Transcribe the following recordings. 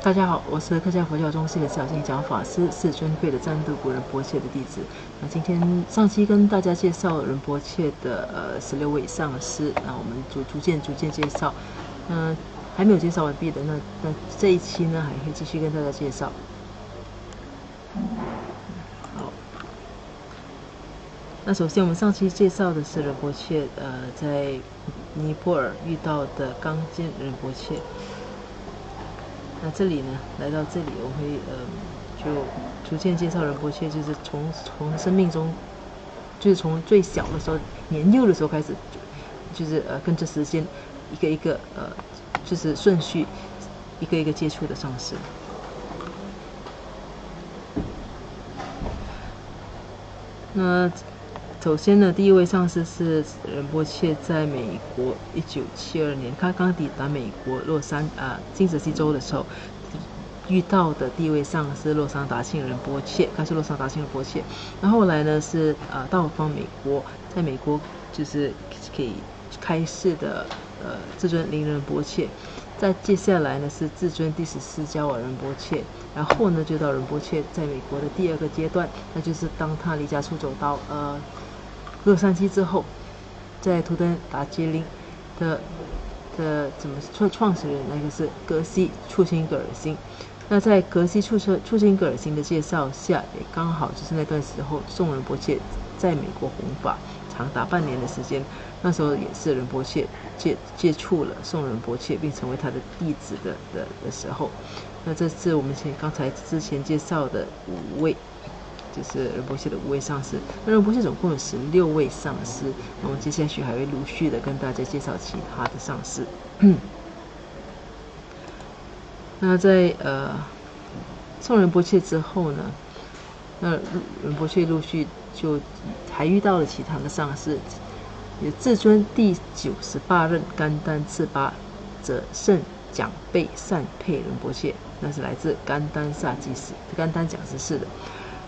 大家好，我是客家佛教中心的小金讲法师，是尊贵的赞度古仁波切的弟子。那今天上期跟大家介绍仁波切的16位上师，那我们逐渐介绍。还没有介绍完毕的，那这一期呢还会继续跟大家介绍。好，那首先我们上期介绍的是仁波切，在尼泊尔遇到的刚坚仁波切。那这里呢，来到这里，我会就逐渐介绍仁波切，就是从生命中，就是从最小的时候、年幼的时候开始，就是跟着时间一个一个就是顺序一个一个接触的上师。那首先呢，第一位上师是仁波切在美国1972年，他刚抵达美国金泽西州的时候遇到的第一位上师洛桑达庆仁波切，他是洛桑达庆仁波切。那后来呢是到访美国，在美国就是可以开示的至尊灵仁波切。再接下来呢是至尊第14加瓦仁波切，然后呢就到仁波切在美国的第二个阶段，那就是当他离家出走到洛杉矶之后，在图登达杰林的怎么创始人那个是格西处辛格尔辛。那在格西处辛格尔辛的介绍下，也刚好就是那段时候宋仁波切在美国弘法长达半年的时间。那时候也是仁波切接触了宋仁波切，并成为他的弟子的时候。那这是我们刚才之前介绍的5位，就是仁波切的5位上师。那仁波切总共有16位上师，那我们接下去还会陆续的跟大家介绍其他的上师。那在宋仁波切之后呢，那仁波切陆续就还遇到了其他的上师，也至尊第98任甘丹赤巴者圣讲贝善佩仁波切，那是来自甘丹萨基寺甘丹讲师寺的。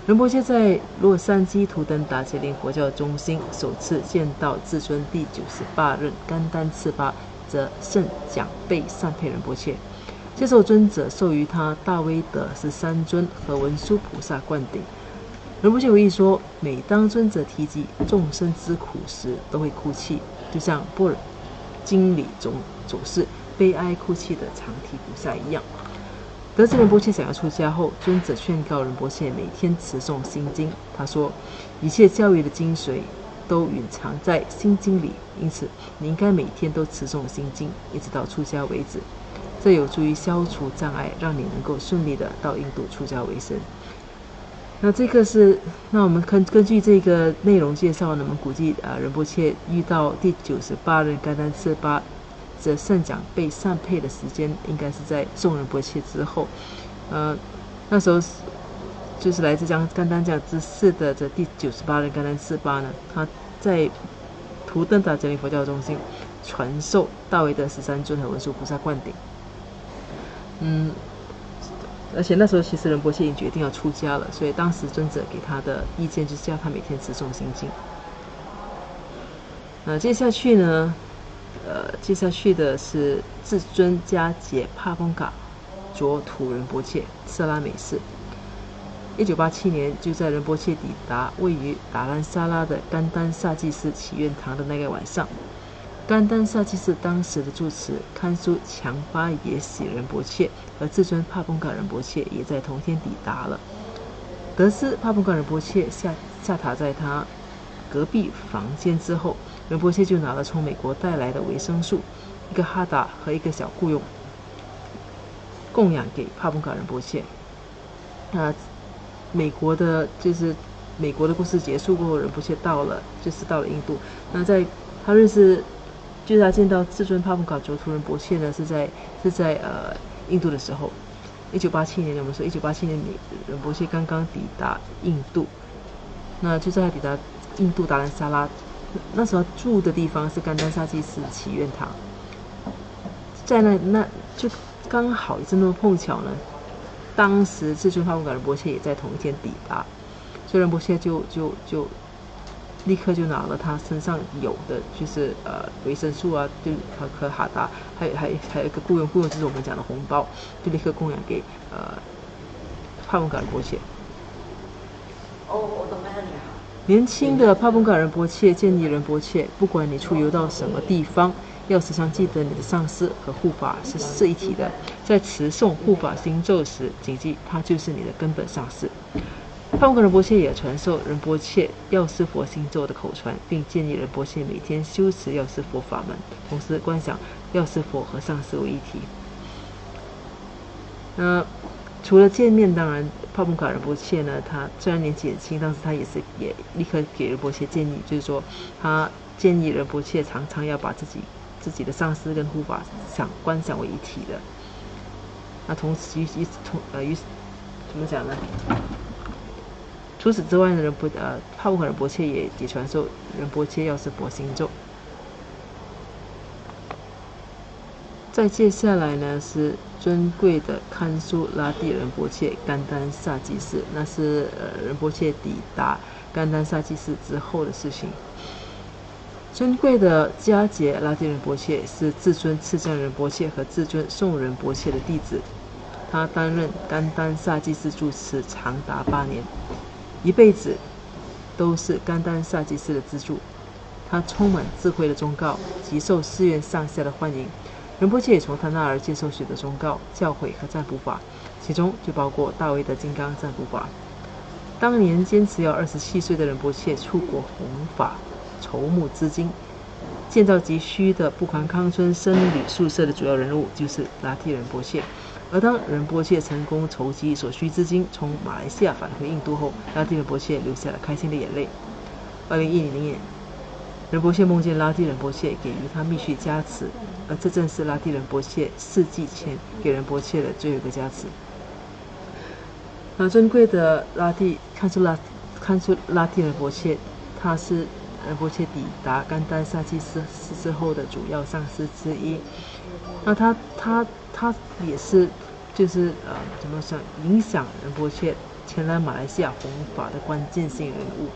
仁波切在洛杉矶图登达杰林佛教中心首次见到至尊第98任甘丹赤巴则圣讲贝善佩仁波切，接受尊者授予他大威德13尊和文殊菩萨灌顶。仁波切回忆说，每当尊者提及众生之苦时，都会哭泣，就像般若经里中走势悲哀哭泣的长提菩萨一样。得知仁波切想要出家后，尊者劝告仁波切每天持诵心经。他说，一切教育的精髓都蕴藏在心经里，因此你应该每天都持诵心经，一直到出家为止。这有助于消除障碍，让你能够顺利的到印度出家为僧。那这个是，那我们根据这个内容介绍呢，我们估计仁波切遇到第98任甘丹赤巴则圣讲贝善佩的时间，应该是在宋仁波切之后。那时候就是来自甘丹讲之寺的这第98任甘丹赤巴呢，他在图登达杰林佛教中心传授大威德13尊和文殊菩萨灌顶。而且那时候其实仁波切已经决定要出家了，所以当时尊者给他的意见就是叫他每天持诵心经。接下去的是至尊迦杰帕蓬嘎卓图仁波切色拉美寺。1987年，就在仁波切抵达位于达兰萨拉的甘丹萨济寺祈愿堂的那个晚上，甘丹萨济寺当时的住持堪苏强巴耶喜仁波切和至尊帕蓬嘎仁波切也在同天抵达了。得知帕蓬嘎仁波切下榻在他隔壁房间之后，仁波切就拿了从美国带来的维生素、一个哈达和一个小雇佣供养给帕蓬嘎仁波切。美国的故事结束过后，仁波切到了印度。那在他就是他见到至尊帕蓬嘎卓图仁波切呢，是在印度的时候，1987年，我们说1987年仁波切刚刚抵达印度。那就在他抵达印度达兰萨拉，那时候住的地方是甘丹萨济寺祈愿堂，在那就刚好这么碰巧呢，当时至尊帕蓬嘎仁波切也在同一天抵达，所以仁波切就立刻就拿了他身上有的，就是维生素啊，就和哈达，还有一个雇佣就是我们讲的红包，就立刻供养给帕温嘎仁波切。年轻的帕温嘎仁波切建议仁波切，不管你出游到什么地方，要时常记得你的上师和护法是一体的。在持诵护法心咒时，谨记他就是你的根本上师。帕温嘎仁波切也传授仁波切药师佛心咒的口传，并建议仁波切每天修持药师佛法门，同时观想药师佛和上师为一体。除了见面，当然帕温嘎仁波切呢，他虽然年纪很轻，但是他也立刻给仁波切建议，就是说他建议仁波切常常要把自己的上师跟护法观想为一体的。那同时怎么讲呢？除此之外呢，帕温嘎仁波切也传授仁波切药师佛心咒。再接下来呢是尊贵的堪苏拉蒂仁波切甘丹萨济寺，那是仁波切抵达甘丹萨济寺之后的事情。尊贵的迦杰拉蒂仁波切是至尊赤降仁波切和至尊颂仁波切的弟子，他担任甘丹萨济寺住持长达8年，一辈子都是甘丹萨济寺的支柱。他充满智慧的忠告，极受寺院上下的欢迎。仁波切也从他那儿接受许多忠告、教诲和占卜法，其中就包括大卫的金刚占卜法。当年坚持要27岁的仁波切出国弘法，筹募资金，建造急需的布坎康村僧侣宿舍的主要人物就是拉蒂仁波切。而当仁波切成功筹集所需资金，从马来西亚返回印度后，拉蒂仁波切流下了开心的眼泪。2010年，仁波切梦见拉蒂仁波切给予他密续加持，而这正是拉蒂仁波切4季前给仁波切的最后一个加持。尊贵的堪苏拉蒂仁波切，他是仁波切抵达甘丹萨济寺之后的主要上师之一。那他也是就是怎么说，影响仁波切前来马来西亚弘法的关键性人物。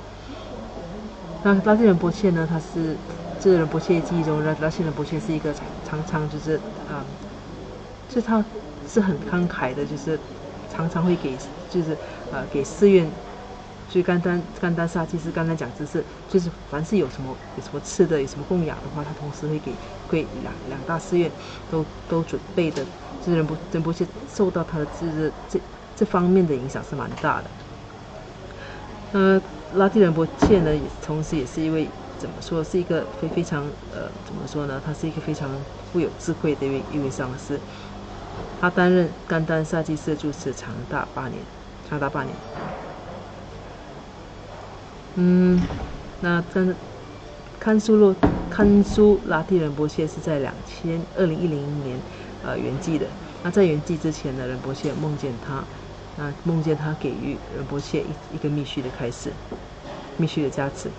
那拉蒂仁波切呢，他是这仁波切记忆中，拉蒂仁波切是一个常就是就他是很慷慨的，就是常常会给给寺院，就甘丹萨济寺、甘丹讲知识，就是凡是有什么吃的、有什么供养的话，他同时会给两大寺院都准备的。就是仁波切受到他的这方面的影响是蛮大的。拉蒂仁波切呢，同时也是一位怎么说，是一个非常怎么说呢？他是一个非常富有智慧的一位上师。他担任甘丹萨济寺住持长达8年。那堪苏拉蒂仁波切是在2010年圆寂的。那在圆寂之前呢，仁波切梦见他给予仁波切一个密续的开始，密续的加持。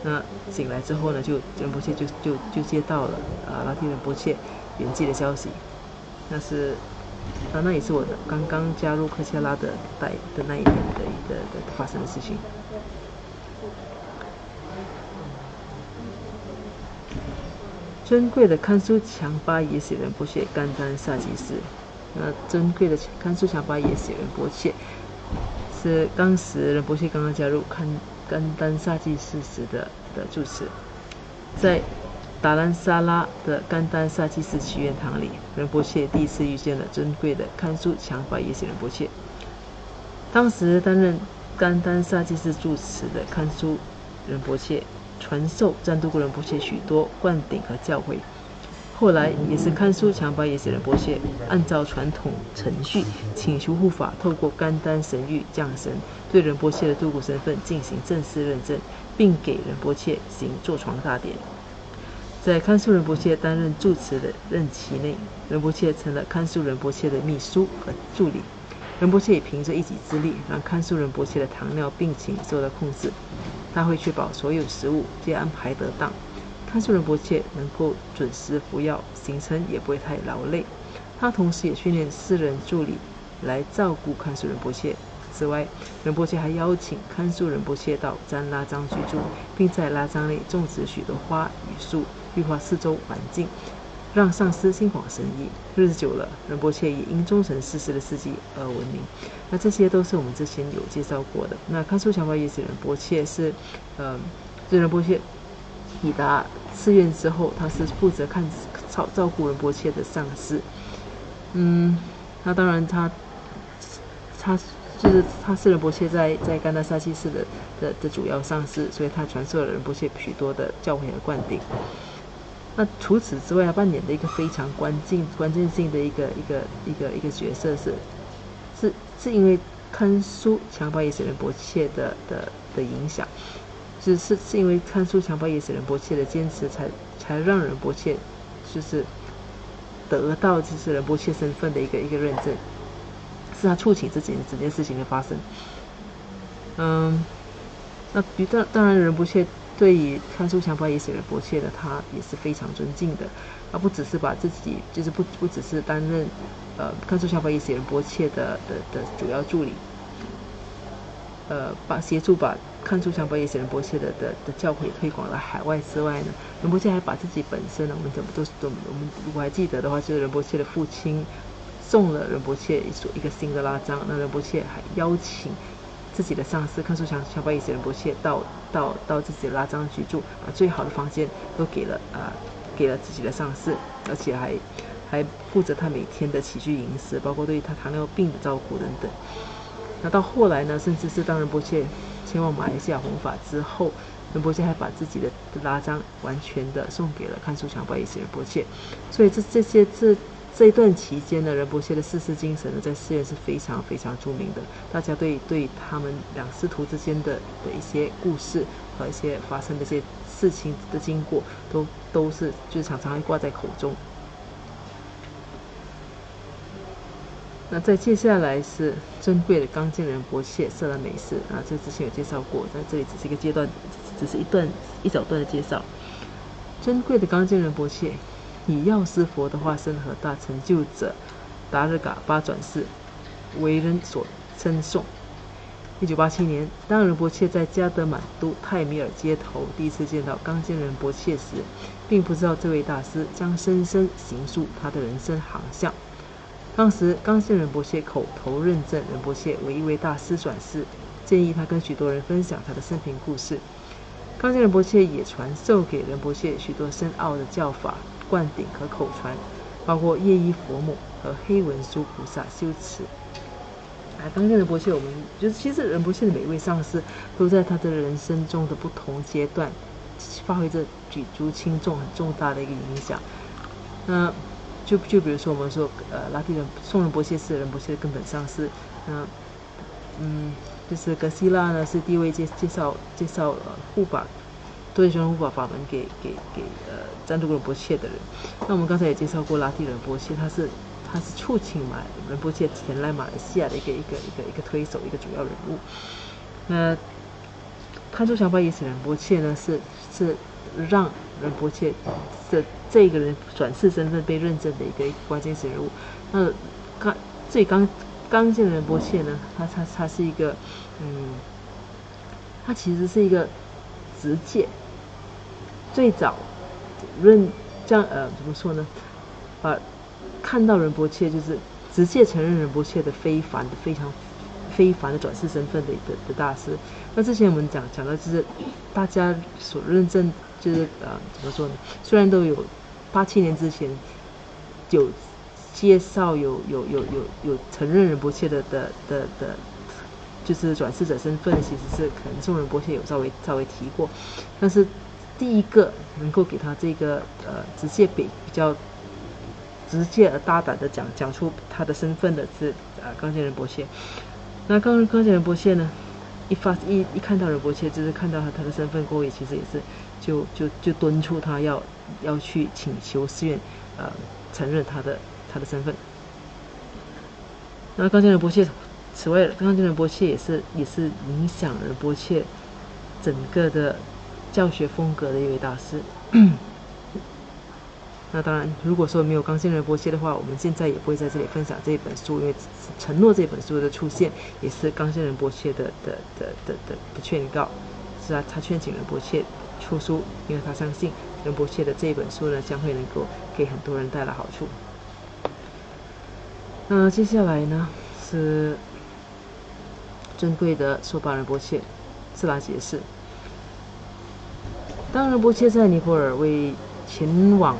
那醒来之后呢，仁波切就接到了拉蒂仁波切圆寂的消息。那也是我刚刚加入科切拉的那一年的发生的事情。尊贵的堪苏强巴耶喜仁波切甘丹萨济寺，尊贵的堪苏强巴耶喜仁波切是当时仁波切刚刚加入甘丹萨济寺时的住持。在达兰萨拉的甘丹萨济寺祈愿堂里，仁波切第一次遇见了尊贵的堪苏强巴耶喜仁波切。当时担任甘丹萨济寺住持的堪苏仁波切传授赞都古仁波切许多灌顶和教诲，后来也是堪苏强巴耶喜仁波切按照传统程序请求护法透过甘丹神谕降神，对仁波切的都古身份进行正式认证，并给仁波切行坐床大典。在堪苏仁波切担任住持的任期内，仁波切成了堪苏仁波切的秘书和助理。仁波切也凭着一己之力，让堪苏仁波切的糖尿病情受到控制。他会确保所有食物皆安排得当，堪苏仁波切能够准时服药，行程也不会太劳累。他同时也训练私人助理来照顾堪苏仁波切，之外，仁波切还邀请看树仁波切到占拉章居住，并在拉章内种植许多花与树，绿化四周环境，让上师心广神怡。日子久了，仁波切以因忠诚逝世的事迹而闻名。那这些都是我们之前有介绍过的。那看树强巴耶斯仁波切是，仁波切抵达寺院之后，他是负责照顾仁波切的上师。那当然他是仁波切在甘达萨西寺的主要上师，所以他传授了仁波切许多的教诲和灌顶。那除此之外，他扮演的一个非常关键性的一个角色是因为看书强巴耶斯仁波切的影响，是因为看书强巴耶斯仁波切的坚持才让仁波切就是得到就是仁波切身份的一个认证，是他促请整件事情的发生。那当然仁波切对于看书强巴耶斯仁波切的他也是非常尊敬的，他不只是把自己就是不只是担任看书强巴耶斯仁波切的主要助理，协助把看书强巴耶斯仁波切的教诲推广到海外之外呢，仁波切还把自己本身呢，我们如果还记得的话，就是仁波切的父亲送了仁波切一个新的拉章，那仁波切还邀请自己的上司看书强巴耶斯仁波切到自己的拉章居住，把最好的房间都给了自己的上司，而且还负责他每天的起居饮食，包括对于他糖尿病的照顾等等。那到后来呢，甚至是当仁波切前往马来西亚弘法之后，仁波切还把自己的拉章完全的送给了看书强巴耶斯仁波切。所以这一段期间呢，仁波切的世事精神呢，在寺院是非常非常著名的。大家对他们两师徒之间的一些故事和一些发生的一些事情的经过，都是就是常常会挂在口中。那再接下来是珍贵的刚健仁波切色兰美事啊，这之前有介绍过，在这里只是一个阶段，只是一小段的介绍。珍贵的刚健仁波切以药师佛的化身和大成就者达日嘎巴转世为人所称颂。1987年，当仁波切在加德满都泰米尔街头第一次见到刚健仁波切时，并不知道这位大师将深深形塑他的人生航向。当时刚健仁波切口头认证仁波切为一位大师转世，建议他跟许多人分享他的生平故事。刚健仁波切也传授给仁波切许多深奥的教法、灌顶和口传，包括夜衣佛母和黑文殊菩萨修持。刚健仁波切，我们就是其实仁波切的每一位上师都在他的人生中的不同阶段发挥着举足轻重很重大的一个影响。就比如说我们说拉蒂宋仁波切是仁波切的根本上师，就是格西拉呢是第一位介绍护法多杰修护法法门给赞图仁波切的人。那我们刚才也介绍过拉蒂仁波切，他是促请仁波切前来马来西亚的一个推手，一个主要人物。那看书强巴耶斯仁波切呢是让仁波切的这个人转世身份被认证的一个关键性人物。那刚健仁波切呢，他是一个他其实是一个直戒，最早怎么说呢？看到仁波切就是直接承认仁波切的非常非凡的转世身份的大师。那之前我们讲到就是大家所认证就是怎么说呢？虽然都有87年之前有介绍有承认仁波切的就是转世者身份，其实是可能宋仁波切有稍微提过，但是第一个能够给他这个直接比较直接而大胆的讲出他的身份的是刚健仁波切。那刚健仁波切呢，一看到仁波切，就是看到他的身份过后，其实也是就敦促他要去请求寺院承认他的身份。那刚健仁波切，此外刚健仁波切也是影响仁波切整个的教学风格的一位大师。那当然，如果说没有冈先仁波切的话，我们现在也不会在这里分享这本书，因为承诺这本书的出现也是冈先仁波切的劝告，是啊，他劝请仁波切出书，因为他相信仁波切的这本书呢将会能够给很多人带来好处。那接下来呢是尊贵的梭巴仁波切斯拉杰士。当仁波切在尼泊尔为前往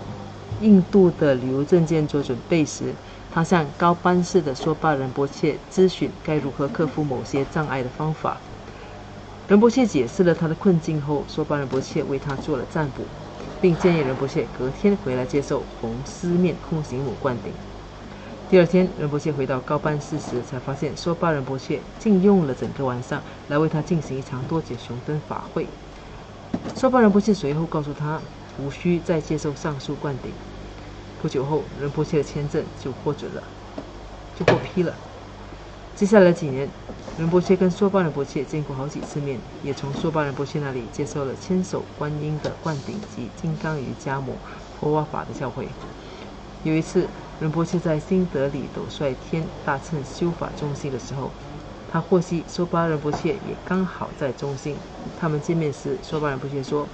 印度的旅游证件做准备时，他向高班式的梭巴仁波切咨询该如何克服某些障碍的方法。仁波切解释了他的困境后，梭巴仁波切为他做了占卜，并建议仁波切隔天回来接受红丝面空行母灌顶。第二天，仁波切回到高班式时，才发现梭巴仁波切竟用了整个晚上来为他进行一场多节熊灯法会。梭巴仁波切随后告诉他，无需再接受上述灌顶。不久后，仁波切的签证就获批了。接下来的几年，仁波切跟梭巴仁波切见过好几次面，也从梭巴仁波切那里接受了千手观音的灌顶及金刚瑜伽摩婆瓦法的教诲。有一次，仁波切在新德里斗率天大乘修法中心的时候，他获悉梭巴仁波切也刚好在中心。他们见面时，梭巴仁波切说：“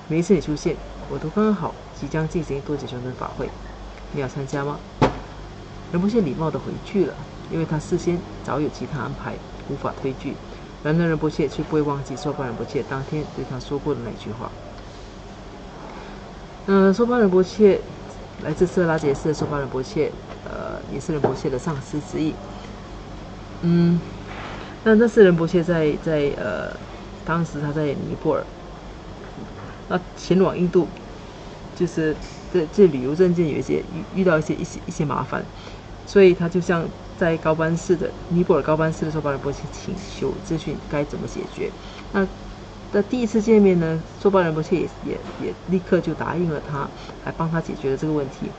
每一次你出现，我都刚好即将进行多节熊灯法会，你要参加吗？”仁波切礼貌地回拒了，因为他事先早有其他安排，无法推拒。然而仁波切却不会忘记梭巴仁波切当天对他说过的那句话。梭巴仁波切来自色拉杰寺的梭巴仁波切，也是仁波切的上师之一。那是仁波切在当时他在尼泊尔，那前往印度，就是这旅游证件有遇到一些麻烦，所以他就向在尼泊尔高班式的梭巴仁波切请求咨询该怎么解决。那第一次见面呢，梭巴仁波切也立刻就答应了他，还帮他解决了这个问题。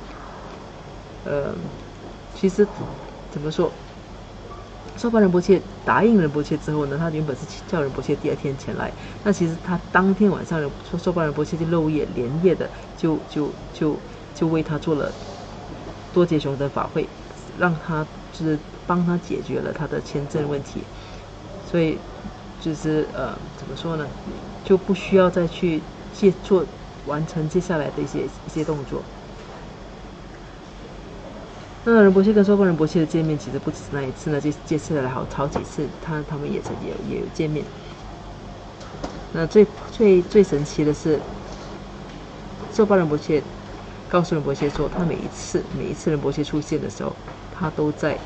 其实怎么说？梭巴仁波切答应仁波切之后呢，他原本是叫仁波切第二天前来，那其实他当天晚上梭巴仁波切就连夜的就为他做了多节熊灯法会，让他就是帮他解决了他的签证问题，所以就是怎么说呢，就不需要再去完成接下来的一些动作。那仁波切跟梭巴仁波切的见面其实不只是那一次呢，接下来好几次，他们也有见面。那最神奇的是，梭巴仁波切告诉仁波切说，他每一次仁波切出现的时候，他都在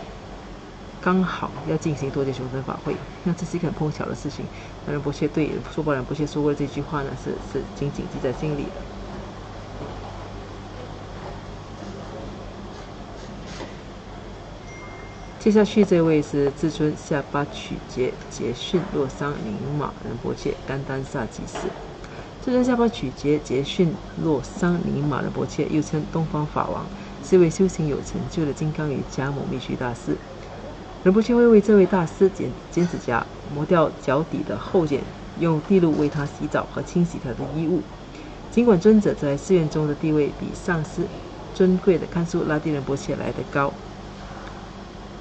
刚好要进行多节熊灯法会。那这是一个很碰巧的事情。那仁波切对梭巴仁波切说过的这句话呢，是紧紧记在心里的。接下去这位是至尊下巴曲杰逊洛桑宁玛仁波切甘丹萨吉斯。至尊下巴曲杰逊洛桑宁玛仁波切又称东方法王，是一位修行有成就的金刚瑜伽摩密须大师。仁波切会为这位大师剪指甲，磨掉脚底的后茧，用地露为他洗澡和清洗他的衣物。尽管尊者在寺院中的地位比上师尊贵的堪苏拉蒂仁波切来得高，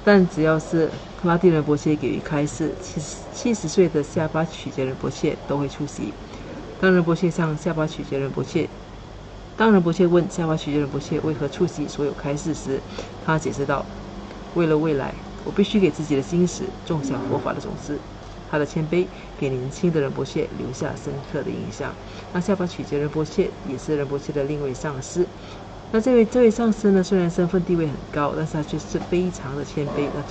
但只要是拉蒂仁波切给予开示，70岁的下巴曲杰仁波切都会出席。当仁波切问下巴曲杰仁波切为何出席所有开示时，他解释道：“为了未来，我必须给自己的心识种下佛法的种子。”他的谦卑给年轻的仁波切留下深刻的印象。那下巴曲杰仁波切也是仁波切的另一位上师。那这位上师呢，虽然身份地位很高，但是他却是非常的谦卑。那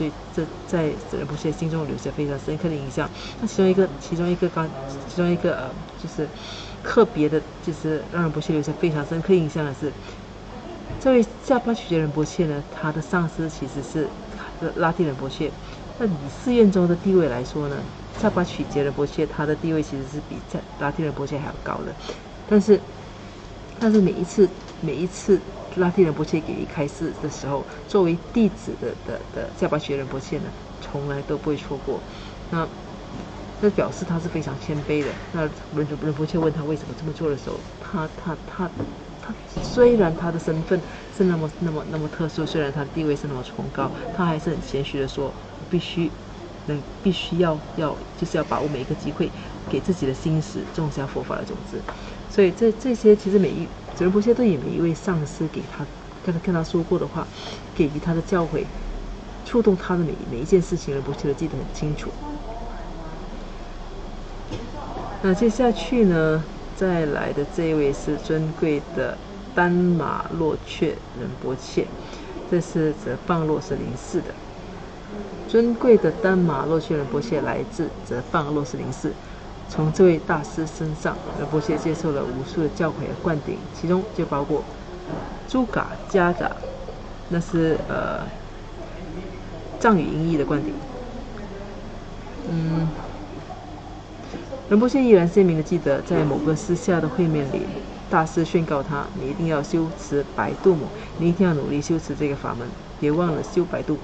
在仁波切心中留下非常深刻的印象。那其中一个就是特别的，就是让仁波切留下非常深刻印象的是，这位下巴曲杰仁波切呢，他的上师其实是拉蒂仁波切。那以寺院中的地位来说呢，下巴曲杰仁波切他的地位其实是比拉蒂仁波切还要高的。但是每一次拉蒂仁波切给予开示的时候，作为弟子的下巴曲杰仁波切呢，从来都不会错过。那表示他是非常谦卑的。那仁波切问他为什么这么做的时候，虽然他的身份是那么特殊，虽然他的地位是那么崇高，他还是很谦虚的说，必须要就是要把握每一个机会，给自己的心识种下佛法的种子。所以这些其实仁波切对每一位上师给他跟他说过的话，给予他的教诲，触动他的每一件事情，仁波切都记得很清楚。那接下去呢，再来的这一位是尊贵的丹玛洛却仁波切，这是则邦洛斯林寺的。尊贵的丹玛洛却仁波切来自则邦洛斯林寺，从这位大师身上，仁波切接受了无数的教诲和灌顶，其中就包括诸嘎加嘎，那是藏语音译的灌顶。仁波切依然鲜明地记得，在某个私下的会面里，大师宣告他：你一定要修持白度母，你一定要努力修持这个法门，别忘了修白度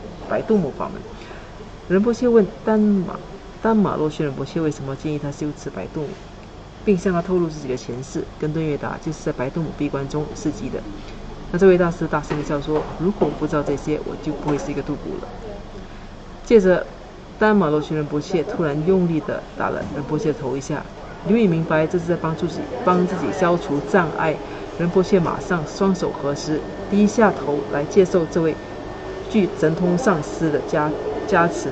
母法门。仁波切问丹玛洛却仁波切为什么建议他修持白度母，并向他透露自己的前世，跟顿月达就是在白度母闭关中示迹的。那这位大师大声地笑说：如果我不知道这些，我就不会是一个度古了。接着丹玛洛却仁波切突然用力地打了仁波切头一下，因为明白这是在帮自己消除障碍。仁波切马上双手合十，低下头来接受这位具神通上师的加持。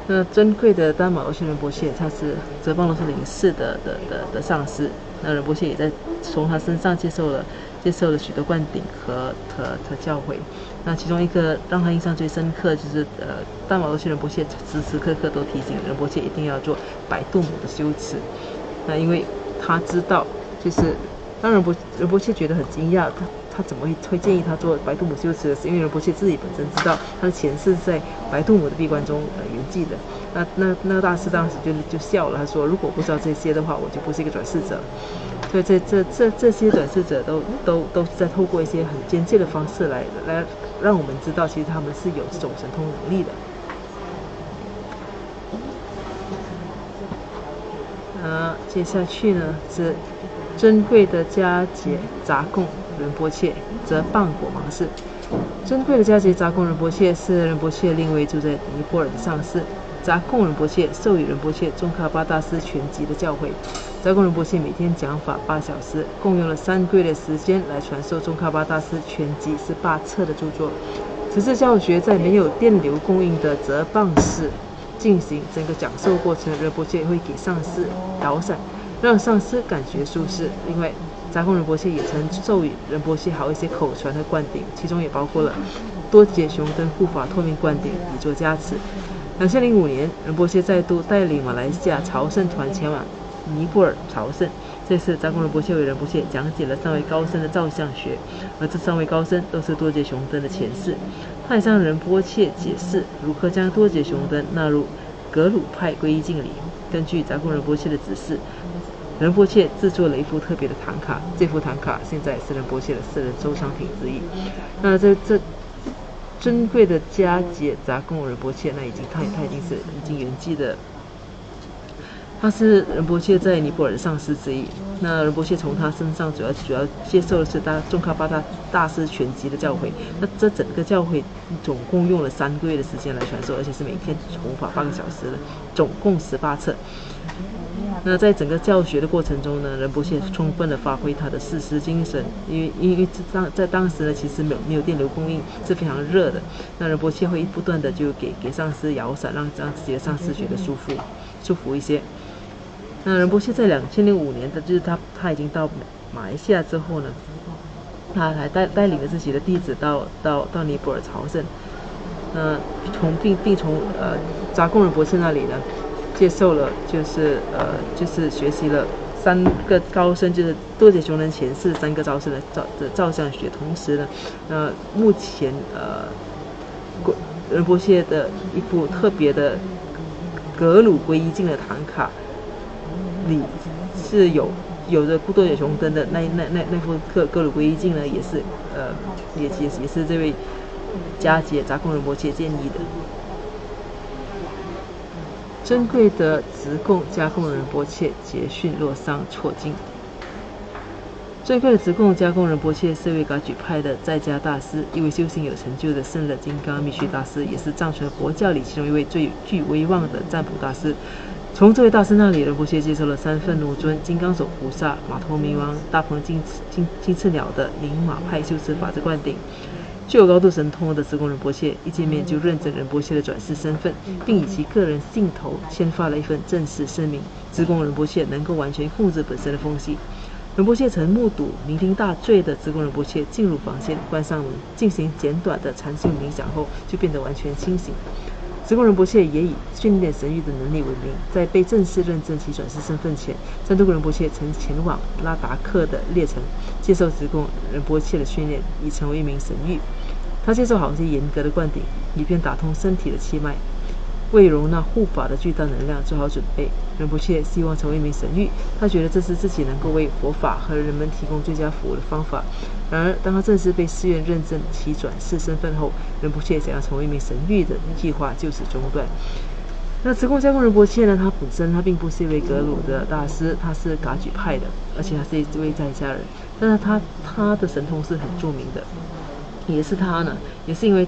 那珍贵的丹玛洛却仁波切，他是则邦洛斯林寺的上师。那仁波切也在从他身上接受了许多灌顶和教诲。那其中一个让他印象最深刻，就是丹玛洛却仁波切时时刻刻都提醒仁波切一定要做白度母的修持。那因为他知道，就是当仁波切觉得很惊讶，他怎么会建议他做白度母修持的是因为仁波切自己本身知道他的前世在白度母的闭关中圆寂的。那个大师当时就笑了，他说：如果不知道这些的话，我就不是一个转世者。所以这些转世者都是在透过一些很间接的方式来让我们知道，其实他们是有这种神通能力的。接下去呢是珍贵的迦杰杂贡仁波切，则邦果芒寺。珍贵的迦杰杂贡仁波切是仁波切另一位住在尼泊尔的上师。杂贡仁波切授予仁波切宗喀巴大师全集的教诲。杂贡仁波切每天讲法8小时，共用了3个月的时间来传授宗喀巴大师全集18册的著作。此次教学在没有电流供应的则邦寺进行，整个讲授过程，仁波切会给上师摇伞，让上师感觉舒适。另外，杂贡仁波切也曾授予仁波切好一些口传和灌顶，其中也包括了多杰雄登护法透明灌顶，以作加持。2005年，仁波切再度带领马来西亚朝圣团前往尼泊尔朝圣。这次杂贡仁波切为仁波切讲解了3位高僧的造像学，而这3位高僧都是多杰雄登的前世。他也向仁波切解释如何将多杰雄登纳入格鲁派皈依敬礼。根据杂贡仁波切的指示，仁波切制作了一副特别的唐卡，这副唐卡现在是仁波切的私人收藏品之一。那这珍贵的迦杰杂贡仁波切，那他已经圆寂的。他是仁波切在尼泊尔的上师之一。那仁波切从他身上主要接受的是宗喀巴大师全集的教诲。那这整个教诲总共用了3个月的时间来传授，而且是每天弘法8个小时的，总共18册。那在整个教学的过程中呢，仁波切充分的发挥他的誓师精神，因为在当时呢，其实没有电流供应，是非常热的。那仁波切会不断的就给上师摇伞，让自己的上师觉得舒服一些。那仁波切在2005年的，就是他已经到马来西亚之后呢，他还带领着自己的弟子到尼泊尔朝圣。并从杂贡仁波切那里呢，接受了就是学习了3个高僧，就是多杰雄登前世3个高僧的造像学。同时呢，目前仁波切的一部特别的格鲁皈依敬的唐卡里是有着多杰雄登的那副格鲁皈依敬呢，也是这位迦杰杂贡仁波切建议的。珍贵的直贡加贡仁波切结训洛桑错经。尊贵的直贡加贡仁波切是一位噶举派的在家大师，一位修行有成就的圣乐金刚密须大师，也是藏传佛教里其中一位最具威望的占卜大师。从这位大师那里，仁波切接受了三分奴尊、金刚手菩萨、马头明王、大鹏金翅鸟的宁玛派修持法之灌顶。具有高度神通的直贡仁波切一见面就认证仁波切的转世身份，并以其个人信头签发了一份正式声明，直贡仁波切能够完全控制本身的风息。仁波切曾目睹酩酊大醉的直贡仁波切进入房间，关上门，进行简短的禅修冥想后，就变得完全清醒。直贡仁波切也以训练神域的能力闻名，在被正式认证其转世身份前，赞都仁波切曾前往拉达克的列城，接受直贡仁波切的训练，已成为一名神域。他接受好些严格的灌顶，以便打通身体的气脉，为容纳护法的巨大能量做好准备。仁波切希望成为一名神域，他觉得这是自己能够为佛法和人们提供最佳服务的方法。然而，当他正式被寺院认证其转世身份后，仁波切想要成为一名神域的计划就此中断。那直贡加贡仁波切呢？他本身并不是一位格鲁的大师，他是噶举派的，而且他是一位在家人。但是他的神通是很著名的，也是因为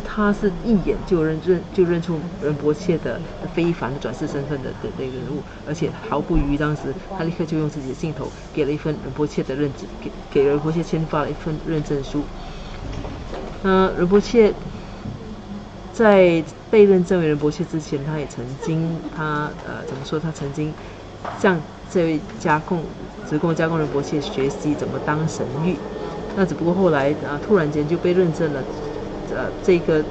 他是一眼就认出仁波切的非凡的转世身份的一个人物，而且毫不犹豫，当时他立刻就用自己的镜头给了一份仁波切的认证，给仁波切签发了一份认证书。仁波切在被认证为仁波切之前，他也曾经他曾经向这位直贡加贡仁波切学习怎么当神谕。那只不过后来突然间就被认证了。这个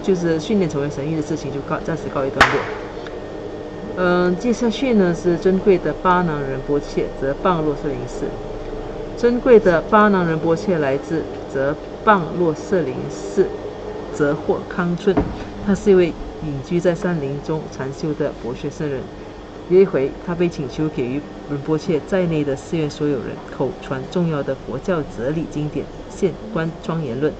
就是训练成为神谕的事情就暂时告一段落。接下去呢是尊贵的巴囊仁波切则棒洛舍林寺。尊贵的巴囊仁波切来自则棒洛舍林寺则霍康村，他是一位隐居在山林中禅修的博学圣人。有一回，他被请求给予仁波切在内的寺院所有人口传重要的佛教哲理经典《现观庄严论》。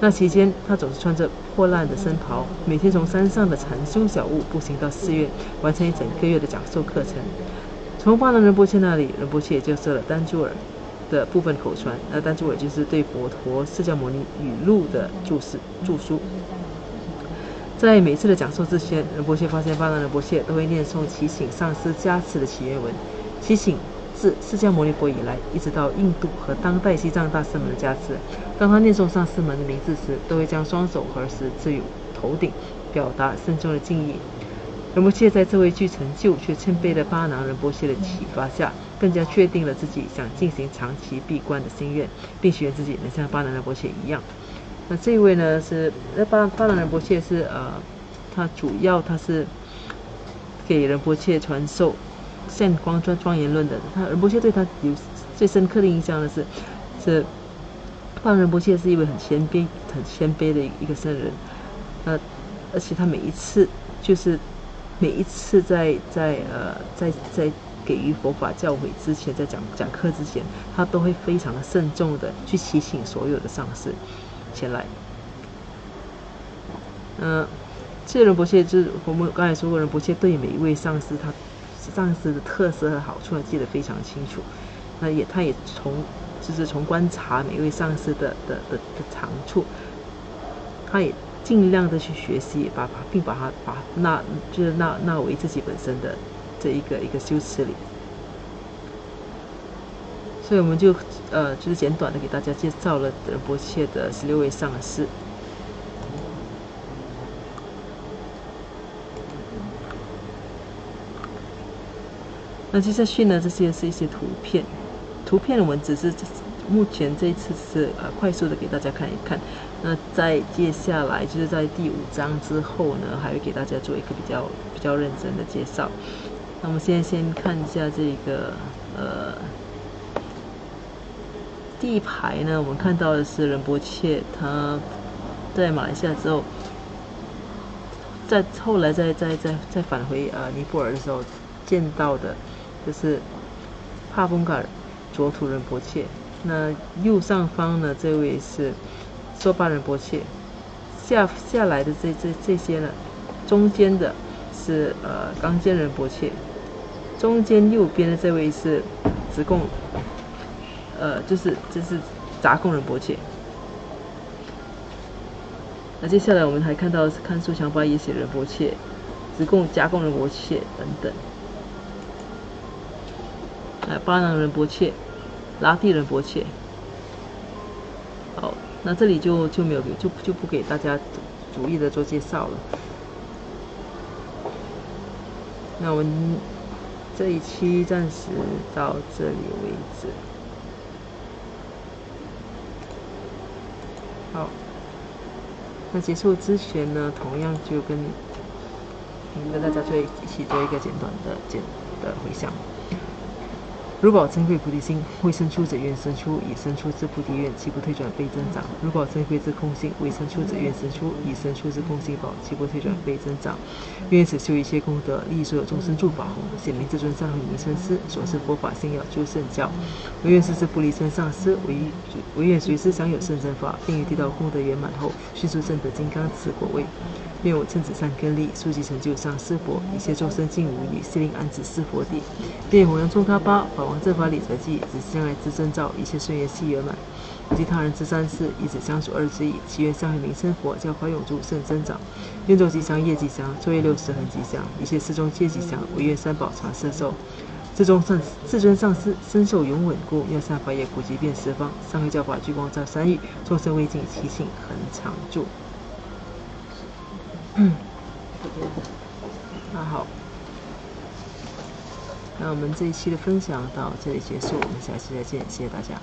那期间，他总是穿着破烂的僧袍，每天从山上的禅修小屋步行到寺院，完成一整个月的讲授课程。从巴囊仁波切那里，仁波切也就受了丹珠尔的部分口传，丹珠尔就是对佛陀释迦牟尼语录的注疏。在每次的讲授之前，仁波切发现巴囊仁波切都会念诵祈请上师加持的祈愿文，祈请自释迦牟尼佛以来，一直到印度和当代西藏大师们的加持。当他念诵上师们的名字时，都会将双手合十置于头顶，表达慎重的敬意。仁波切在这位具成就却谦卑的巴囊仁波切的启发下，更加确定了自己想进行长期闭关的心愿，并许愿自己能像巴囊仁波切一样。那这一位呢是巴囊仁波切是他是给仁波切传授现光庄严论的。仁波切对他有最深刻的印象的是巴囊仁波切是一位很谦卑的一个圣人。而且他每一次在给予佛法教诲之前，在讲课之前，他都会非常的慎重的去祈请所有的上师前来。这仁波切就是我们刚才说过，仁波切对每一位上师的特色和好处记得非常清楚。他也从观察每一位上师的长处，他也尽量的去学习，并把它纳为自己本身的这一个修持里。所以我们就是简短的给大家介绍了仁波切的16位上师。那接下去呢，这些是一些图片我们只是目前这一次是快速的给大家看一看。那在接下来就是在第5章之后呢，还会给大家做一个比较认真的介绍。那我们现在先看一下这个第一排呢，我们看到的是仁波切他在马来西亚之后，后来再返回尼泊尔的时候见到的，就是帕丰嘎尔卓图仁波切。那右上方呢，这位是梭巴仁波切。下来的这些呢，中间的是冈坚仁波切，中间右边的这位是直贡就是杂供仁波切。那接下来我们还看到看书强巴也写仁波切、加供仁波切等等。巴囊仁波切、拉蒂仁波切。好，那这里就没有就不给大家逐一的做介绍了。那我们这一期暂时到这里为止。好，那结束之前呢，同样就跟大家一起做一个简短的回向。如宝珍贵菩提心，未生出者愿生出，已生出之菩提愿，其不退转倍增长。如宝珍贵之空性，未生出者愿生出，已生出之空性宝，其不退转倍增长。愿此修一切功德，利益所有众生诸法弘，显明至尊上慧名称师所示佛法信要诸圣教。唯愿世世不离身上师，唯愿随时享有圣真法，并于地道功德圆满后，迅速证得金刚持果位。愿我称此善根力，速即成就上师佛，一切众生尽无余，悉令安置是佛地。愿弘扬中他巴法王正法理则记，只将来之征兆，一切顺缘悉圆满。以及他人之三世，以此相属二之意，祈愿上慧名称佛，教法永驻圣增长。愿昼吉祥，夜吉祥，昼夜60恒吉祥，一切世中皆吉祥。唯愿三宝常摄受。至尊上师身受永稳固，妙善法业普及遍十方，上慧教法聚光照三域，众生未尽其性恒常住。那好，那我们这一期的分享到这里结束，我们下期再见，谢谢大家。